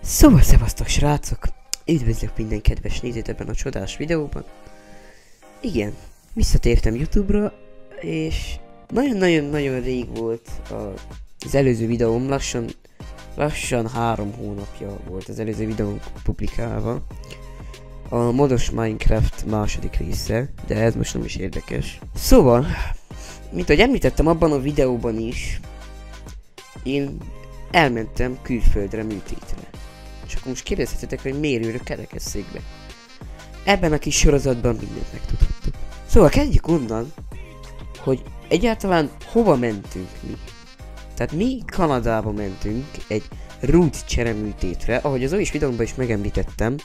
Szóval szevasztok srácok! Üdvözlök minden kedves nézőt ebben a csodás videóban. Igen, visszatértem YouTube-ra, és nagyon-nagyon rég volt az előző videóm, lassan 3 hónapja volt az előző videóm publikálva. A modos Minecraft második része, de ez most nem is érdekes. Szóval, mint ahogy említettem abban a videóban is, én elmentem külföldre műtétre. És akkor most kérdezhetitek, hogy miért ülök kerekesszékbe. Ebben a kis sorozatban mindent megtudhattuk. Szóval kezdjük onnan, hogy egyáltalán hova mentünk mi. Tehát mi Kanadába mentünk egy root csere műtétre, ahogy az is videómban is megemlítettem.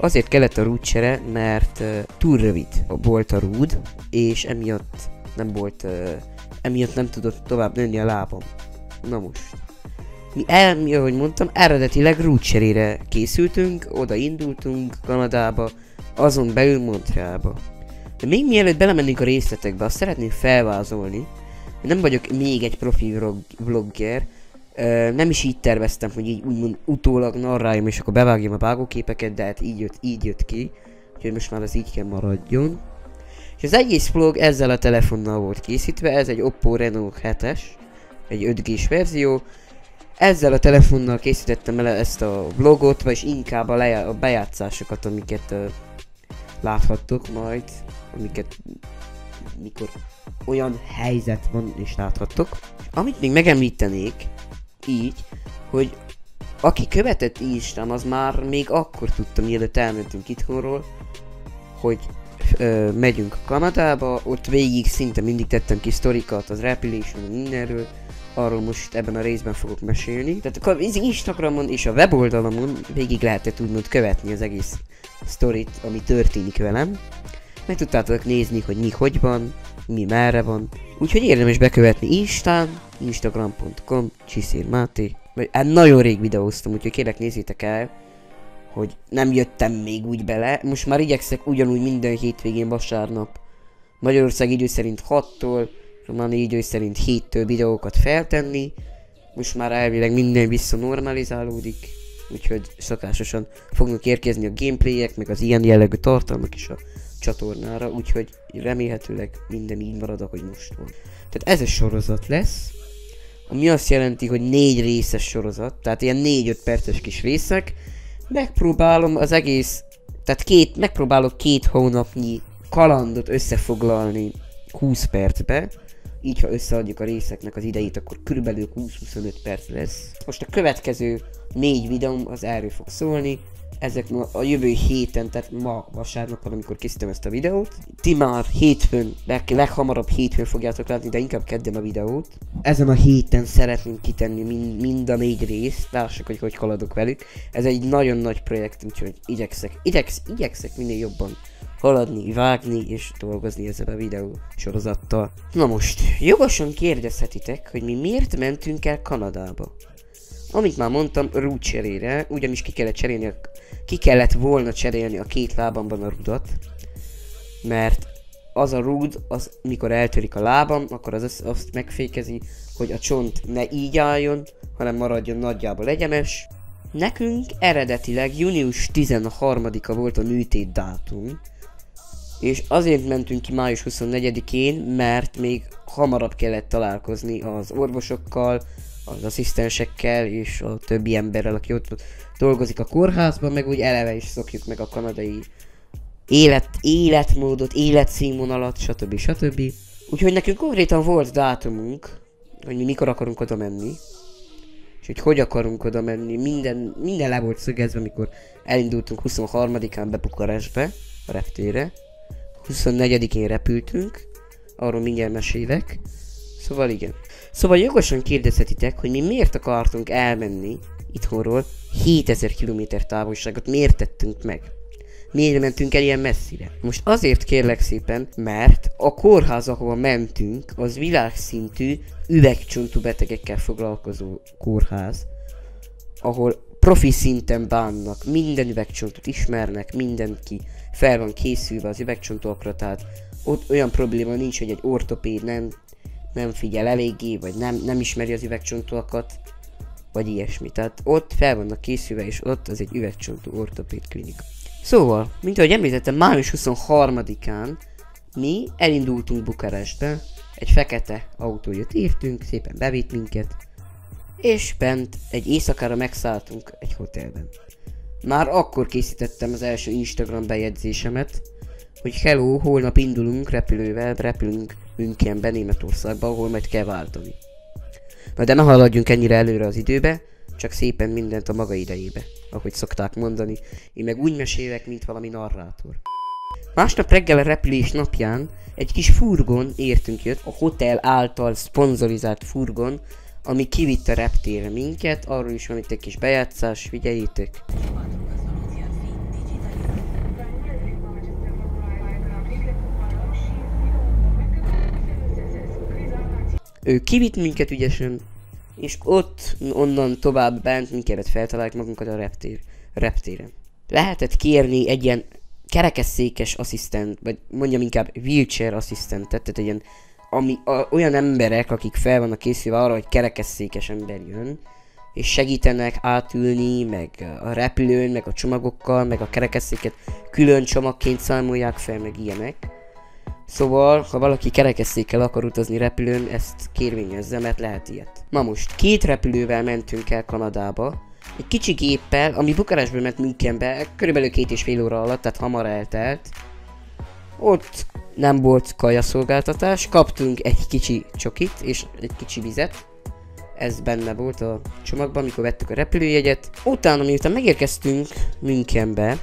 Azért kellett a root csere, mert túl rövid volt a rúd, és emiatt nem tudott tovább nőni a lábam. Na most. Mi ahogy mondtam, eredetileg root cserére készültünk, oda indultunk Kanadába, azon belül Montrealba. De még mielőtt belemennénk a részletekbe, azt szeretném felvázolni, hogy nem vagyok még egy profi vlogger, nem is így terveztem, hogy így úgymond utólag narráljam és akkor bevágjam a vágóképeket, de hát így jött ki, úgyhogy most már ez így kell maradjon. És az egész vlog ezzel a telefonnal volt készítve, ez egy Oppo Reno 7-es, egy 5G-s verzió. Ezzel a telefonnal készítettem el ezt a vlogot, vagy inkább a bejátszásokat, amiket láthattok majd, mikor olyan helyzet van és láthattok. Amit még megemlítenék, így, hogy aki követett Instán, az már még akkor tudta, mielőtt elmentünk itthonról, hogy megyünk Kanadába, ott végig szinte mindig tettem ki sztorikat az repülésen, mindenről. Arról most ebben a részben fogok mesélni. Tehát az Instagramon és a weboldalamon végig lehetett úgymond követni az egész sztorit, ami történik velem. Meg tudtátok nézni, hogy mi hogy van, mi merre van. Úgyhogy érdemes bekövetni Instán, instagram.com, Csiszér Máté. Nagyon rég videóztam, úgyhogy kérlek nézzétek el, hogy nem jöttem még úgy bele. Most már igyekszek ugyanúgy minden hétvégén vasárnap Magyarország idő szerint 6-tól, román idő szerint 7-től videókat feltenni. Most már elvileg minden visszanormalizálódik, úgyhogy szokásosan fognak érkezni a gameplayek, meg az ilyen jellegű tartalmak is a csatornára, úgyhogy remélhetőleg minden így marad, ahogy most van. Tehát ez egy sorozat lesz, ami azt jelenti, hogy 4 részes sorozat, tehát ilyen 4-5 perces kis részek. Megpróbálom az egész, tehát megpróbálok 2 hónapnyi kalandot összefoglalni 20 percbe. Így, ha összeadjuk a részeknek az idejét, akkor körülbelül 20-25 perc lesz. Most a következő 4 videóm az erről fog szólni. Ezek ma a jövő héten, tehát ma vasárnap, amikor készítem ezt a videót. Ti már hétfőn, leghamarabb hétfőn fogjátok látni, de inkább kedden a videót. Ezen a héten szeretném kitenni mind a 4 részt, lássuk, hogy haladok velük. Ez egy nagyon nagy projekt, úgyhogy igyekszek minél jobban haladni, vágni és dolgozni ezzel a videó sorozattal. Na most, jogosan kérdezhetitek, hogy mi miért mentünk el Kanadába. Amit már mondtam, root cserére, ugyanis ki kellett volna cserélni a 2 lábamban a rudat. Mert az a rúd, az mikor eltörik a lábam, akkor az azt megfékezi, hogy a csont ne így álljon, hanem maradjon nagyjából egyenes. Nekünk eredetileg június 13-a volt a műtét dátum. És azért mentünk ki május 24-én, mert még hamarabb kellett találkozni az orvosokkal, az asszisztensekkel és a többi emberrel, aki ott dolgozik a kórházban, meg úgy eleve is szokjuk meg a kanadai életmódot, életszínvonalat, stb. Úgyhogy nekünk konkrétan volt dátumunk, hogy mi mikor akarunk oda menni, és hogy akarunk oda menni, minden le volt szögezve, amikor elindultunk 23-án be Bukarestbe, a reptérre. 24-én repültünk, arról mindjárt mesélek. Szóval igen. Szóval jogosan kérdezhetitek, hogy mi miért akartunk elmenni itthonról 7000 km távolságot, miért tettünk meg? Miért mentünk el ilyen messzire? Most azért kérlek szépen, mert a kórház, ahova mentünk, az világszintű üvegcsontú betegekkel foglalkozó kórház, ahol profi szinten bánnak, minden üvegcsontot ismernek, mindenki fel van készülve az üvegcsontokra, tehát ott olyan probléma nincs, hogy egy ortopéd nem figyel eléggé, vagy nem ismeri az üvegcsontokat. vagy ilyesmi. Tehát ott fel vannak készülve, és ott az egy üvegcsontú ortopéd klinika. Szóval, mint ahogy említettem, május 23-án mi elindultunk Bukarestbe, egy fekete autó jött értünk, szépen bevitt minket, és bent egy éjszakára megszálltunk egy hotelben. Már akkor készítettem az első Instagram bejegyzésemet, hogy hello, holnap indulunk repülővel, repülünk Münchenbe, Németországba, ahol majd kell váltani. Na de ne haladjunk ennyire előre az időbe, csak szépen mindent a maga idejébe, ahogy szokták mondani. Én meg úgy mesélek, mint valami narrátor. Másnap reggel a repülés napján egy kis furgon értünk jött, a hotel által szponzorizált furgon, ami kivitt a reptérre minket, arról is van itt egy kis bejátszás, figyeljétek. Ő kivitt minket ügyesen, és ott onnan tovább bent minket feltaláljuk magunkat a reptéren. Lehetett kérni egy ilyen kerekesszékes asszisztent, vagy mondjam inkább wheelchair asszisztentet, tehát egy ilyen, olyan emberek, akik fel vannak készülve arra, hogy kerekesszékes ember jön, és segítenek átülni, meg a repülőn, meg a csomagokkal, meg a kerekesszéket külön csomagként számolják fel, meg ilyenek. Szóval, ha valaki kerekesszékkel akar utazni repülőn, ezt kérvényezze, mert lehet ilyet. Na most, 2 repülővel mentünk el Kanadába, egy kicsi géppel, ami Bukarestből ment Münchenbe, körülbelül 2,5 óra alatt, tehát hamar eltelt. Ott nem volt kajaszolgáltatás, kaptunk egy kicsi csokit és egy kicsi vizet. Ez benne volt a csomagban, amikor vettük a repülőjegyet. Utána, miután megérkeztünk Münchenbe,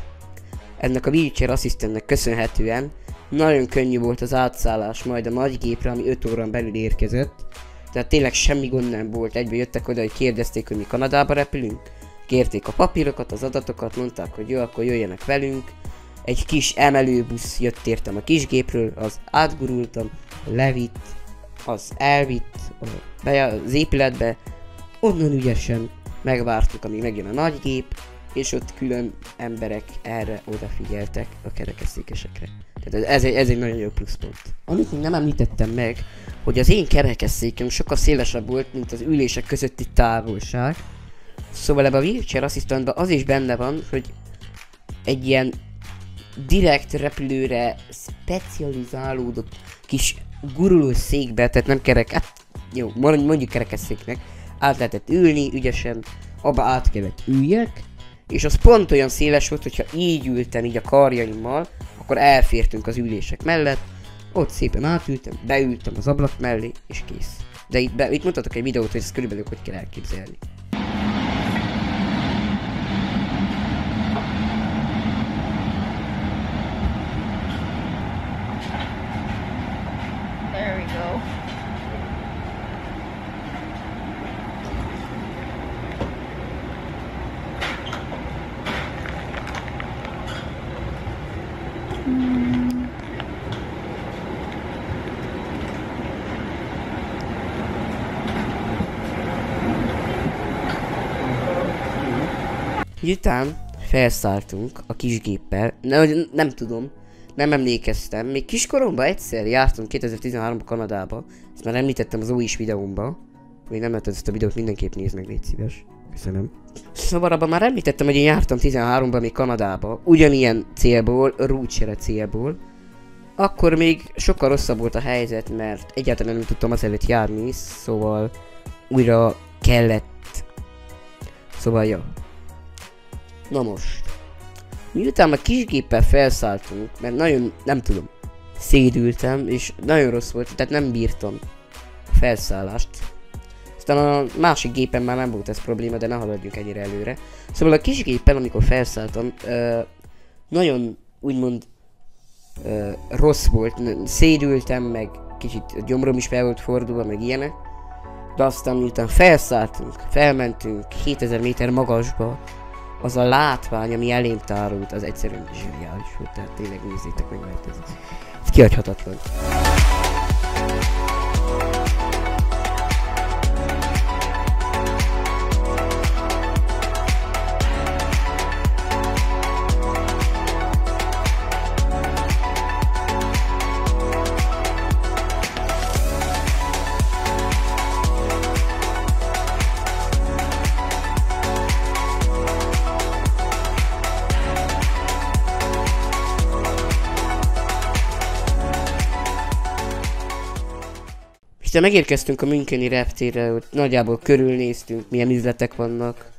ennek a wheelchair asszisztentnek köszönhetően, nagyon könnyű volt az átszállás majd a nagy gépre, ami 5 órán belül érkezett. Tehát tényleg semmi gond nem volt, egyből jöttek oda, hogy kérdezték, hogy mi Kanadába repülünk. Kérték a papírokat, az adatokat, mondták, hogy jó, akkor jöjjenek velünk. Egy kis emelőbusz jött értem a kisgépről, az átgurultam, levitt, az elvitt az épületbe. Onnan ügyesen megvártuk, amíg megjön a nagy gép, és ott külön emberek erre odafigyeltek a kerekesszékesekre. Tehát ez egy nagyon jó pluszpont. Amit még nem említettem meg, hogy az én kerekesszékem sokkal szélesebb volt, mint az ülések közötti távolság. Szóval ebben a wheelchair asszisztentben az is benne van, hogy egy ilyen direkt repülőre specializálódott kis gurulós székbe, tehát nem kerek, hát jó, mondjuk kerekesszéknek, át lehetett ülni ügyesen, abba át kellett üljek, és az pont olyan széles volt, hogyha így ültem így a karjaimmal, akkor elfértünk az ülések mellett, ott szépen átültem, beültem az ablak mellé, és kész. De itt mutatok egy videót, hogy ezt körülbelül hogy kell elképzelni. There we go. Miután felszálltunk a kis géppel, nem tudom, nem emlékeztem, még kiskoromban egyszer jártunk 2013-ban Kanadába, ezt már említettem az új videómba, még nem látod ezt a videót, mindenképp nézd meg, légy szíves, köszönöm. Szóval abban már említettem, hogy én jártam 13-ban még Kanadába, ugyanilyen célból, rúcsere célból, akkor még sokkal rosszabb volt a helyzet, mert egyáltalán nem tudtam azelőtt járni, szóval újra kellett, szóval ja. Na most, miután a kisgéppel felszálltunk, mert nagyon, nem tudom, szédültem, és nagyon rossz volt, tehát nem bírtam a felszállást. Aztán a másik gépen már nem volt ez probléma, de ne haladjunk ennyire előre. Szóval a kisgéppel, amikor felszálltam, nagyon úgymond rossz volt, szédültem, meg kicsit a gyomrom is fel volt fordulva, meg ilyenek. De aztán miután felszálltunk, felmentünk 7000 méter magasba, az a látvány, ami elém tárult, az egyszerűen zseniális volt, tehát tényleg nézzétek meg, mert ez kihagyhatatlan. Aztán megérkeztünk a Müncheni reptérre, ott nagyjából körülnéztünk, milyen üzletek vannak,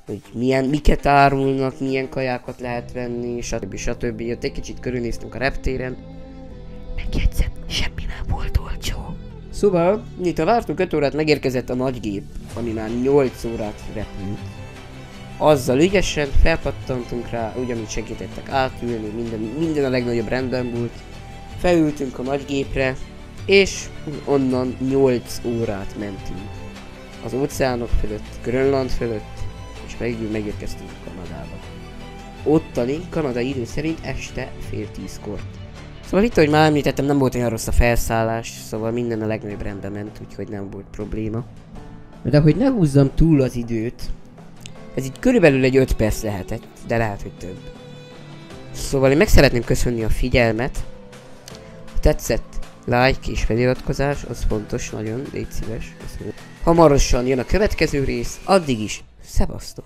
hogy miket árulnak, milyen kajákat lehet venni, stb. Ott egy kicsit körülnéztünk a reptéren. Megjegyzem, semmi nem volt olcsó. Szóval, miután vártunk 5 órát, megérkezett a nagygép, ami már 8 órát repült. Azzal ügyesen felpattantunk rá, ugyanúgy segítettek átülni, minden a legnagyobb rendben volt. Felültünk a nagygépre, és onnan 8 órát mentünk. Az óceánok fölött, Grönland fölött, és végül megérkeztünk Kanadába. Ottani, kanadai idő szerint este 9:30-kor. Szóval itt, ahogy már említettem, nem volt olyan rossz a felszállás, szóval minden a legnagyobb rendben ment, úgyhogy nem volt probléma. De hogy ne húzzam túl az időt, ez így körülbelül egy 5 perc lehetett, de lehet, hogy több. Szóval én meg szeretném köszönni a figyelmet. Ha tetszett, like és feliratkozás, az fontos, nagyon, légy szíves. Hamarosan jön a következő rész, addig is, szevasztok!